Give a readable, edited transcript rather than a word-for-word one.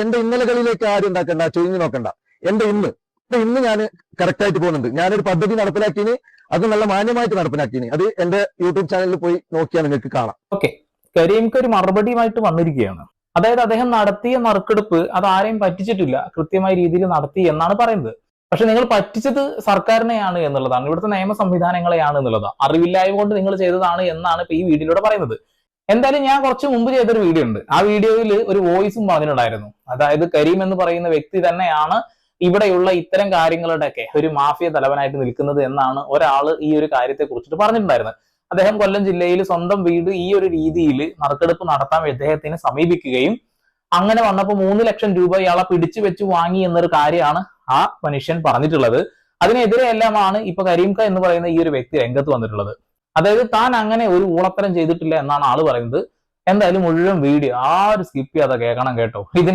എന്റെ ഇന്നലകളിലേക്ക് ആരും ഉണ്ടാക്കണ്ട, ചൊരിഞ്ഞു നോക്കണ്ട. എന്റെ ഇന്ന് ഞാൻ കറക്റ്റ് ആയിട്ട് പോകുന്നുണ്ട്. ഞാനൊരു പദ്ധതി നടപ്പിലാക്കിന്, അത് നല്ല മാന്യമായിട്ട് നടപ്പിലാക്കിന്. അത് എന്റെ യൂട്യൂബ് ചാനലിൽ പോയി നോക്കിയാൽ നിങ്ങൾക്ക് കാണാം. ഓക്കെ, കരീംക്ക് ഒരു മറുപടിയുമായിട്ട് വന്നിരിക്കുകയാണ്. അതായത് അദ്ദേഹം നടത്തിയ നറുക്കെടുപ്പ് അത് ആരെയും പറ്റിച്ചിട്ടില്ല, കൃത്യമായ രീതിയിൽ നടത്തി എന്നാണ് പറയുന്നത്. പക്ഷെ നിങ്ങൾ പറ്റിച്ചത് സർക്കാരിനെയാണ് എന്നുള്ളതാണ്, ഇവിടുത്തെ നിയമ സംവിധാനങ്ങളെയാണ് എന്നുള്ളതാണ്. അറിവില്ലായ്മ കൊണ്ട് നിങ്ങൾ ചെയ്തതാണ് എന്നാണ് ഇപ്പൊ ഈ വീഡിയോയിലൂടെ പറയുന്നത്. എന്തായാലും ഞാൻ കുറച്ച് മുമ്പ് ചെയ്തൊരു വീഡിയോ ഉണ്ട്. ആ വീഡിയോയിൽ ഒരു വോയിസും പറഞ്ഞിട്ടുണ്ടായിരുന്നു. അതായത് കരീം എന്ന് പറയുന്ന വ്യക്തി തന്നെയാണ് ഇവിടെയുള്ള ഇത്തരം കാര്യങ്ങളുടെയൊക്കെ ഒരു മാഫിയ തലവനായിട്ട് നിൽക്കുന്നത് എന്നാണ് ഒരാൾ ഈ ഒരു കാര്യത്തെ കുറിച്ചിട്ട് പറഞ്ഞിട്ടുണ്ടായിരുന്നത്. അദ്ദേഹം കൊല്ലം ജില്ലയിൽ സ്വന്തം വീട് ഈ ഒരു രീതിയിൽ നറുക്കെടുപ്പ് നടത്താൻ ഇദ്ദേഹത്തിനെ സമീപിക്കുകയും അങ്ങനെ വന്നപ്പോൾ 3 ലക്ഷം രൂപ ഇയാളെ പിടിച്ചു വെച്ച് വാങ്ങി എന്നൊരു കാര്യമാണ് ആ മനുഷ്യൻ പറഞ്ഞിട്ടുള്ളത്. അതിനെതിരെ എല്ലാമാണ് ഇപ്പൊ കരീംക എന്ന് പറയുന്ന ഈ ഒരു വ്യക്തി രംഗത്ത് വന്നിട്ടുള്ളത്. അതായത് താൻ അങ്ങനെ ഒരു ഊളത്തരം ചെയ്തിട്ടില്ല എന്നാണ് ആള് പറയുന്നത്. എന്തായാലും മുഴുവൻ വീഡിയോ ആരും സ്കിപ്പ് ചെയ്യാതെ കേൾക്കണം കേട്ടോ. ഇതിന്റെ